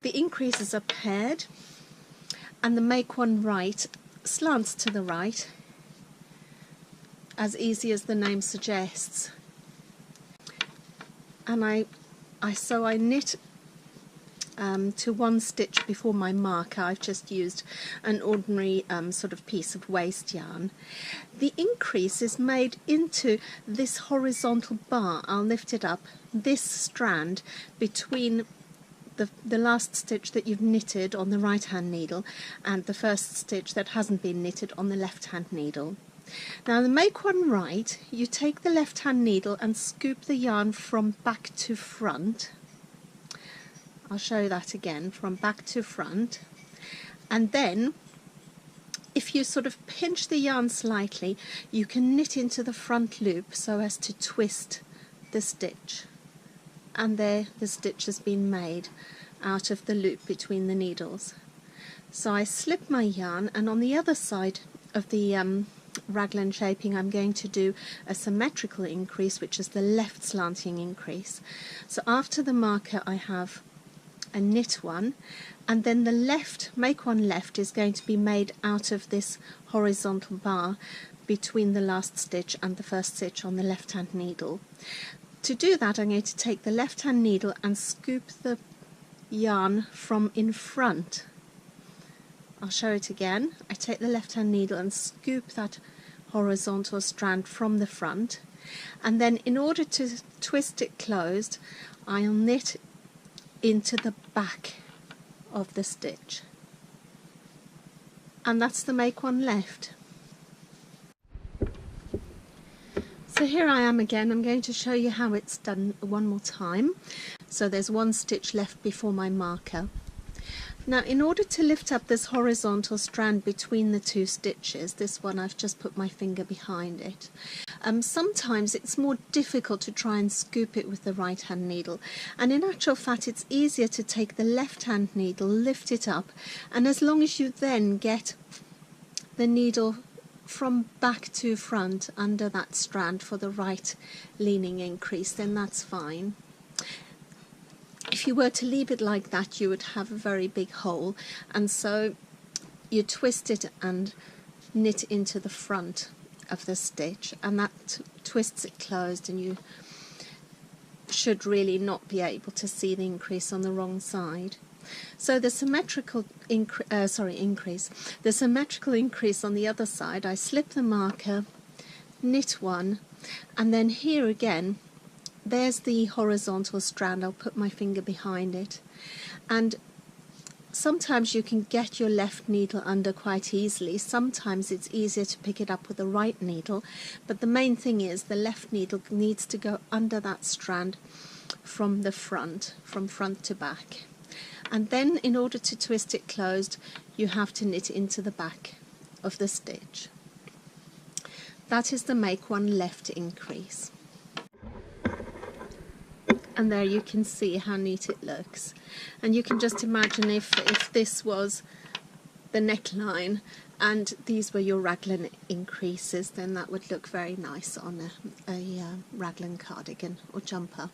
the increases are paired, and the make one right slants to the right, as easy as the name suggests. And I knit to one stitch before my marker. I've just used an ordinary sort of piece of waste yarn. The increase is made into this horizontal bar. I'll lift it up, this strand between the last stitch that you've knitted on the right hand needle and the first stitch that hasn't been knitted on the left hand needle. Now to make one right, you take the left hand needle and scoop the yarn from back to front. I'll show you that again, from back to front, and then if you sort of pinch the yarn slightly, you can knit into the front loop so as to twist the stitch. And there the stitch has been made out of the loop between the needles. So I slip my yarn, and on the other side of the raglan shaping I'm going to do a symmetrical increase, which is the left slanting increase. So after the marker I have a knit one, and then the left, make one left, is going to be made out of this horizontal bar between the last stitch and the first stitch on the left hand needle. To do that, I'm going to take the left hand needle and scoop the yarn from in front. I'll show it again. I take the left hand needle and scoop that horizontal strand from the front, and then in order to twist it closed, I'll knit into the back of the stitch, and that's the make one left. So here I am again. I'm going to show you how it's done one more time. So there's one stitch left before my marker. Now in order to lift up this horizontal strand between the two stitches, this one I've just put my finger behind it, sometimes it's more difficult to try and scoop it with the right hand needle, and in actual fact it's easier to take the left hand needle, lift it up, and as long as you then get the needle from back to front under that strand for the right leaning increase, then that's fine. If you were to leave it like that, you would have a very big hole, and so you twist it and knit into the front of the stitch, and that twists it closed, and you should really not be able to see the increase on the wrong side. So the symmetrical increase, the symmetrical increase on the other side, I slip the marker, knit one, and then here again there's the horizontal strand. I'll put my finger behind it, and sometimes you can get your left needle under quite easily. Sometimes it's easier to pick it up with the right needle, but the main thing is the left needle needs to go under that strand from the front, from front to back. And then in order to twist it closed, you have to knit into the back of the stitch. That is the make one left increase. And there you can see how neat it looks. And you can just imagine if this was the neckline and these were your raglan increases, then that would look very nice on a raglan cardigan or jumper.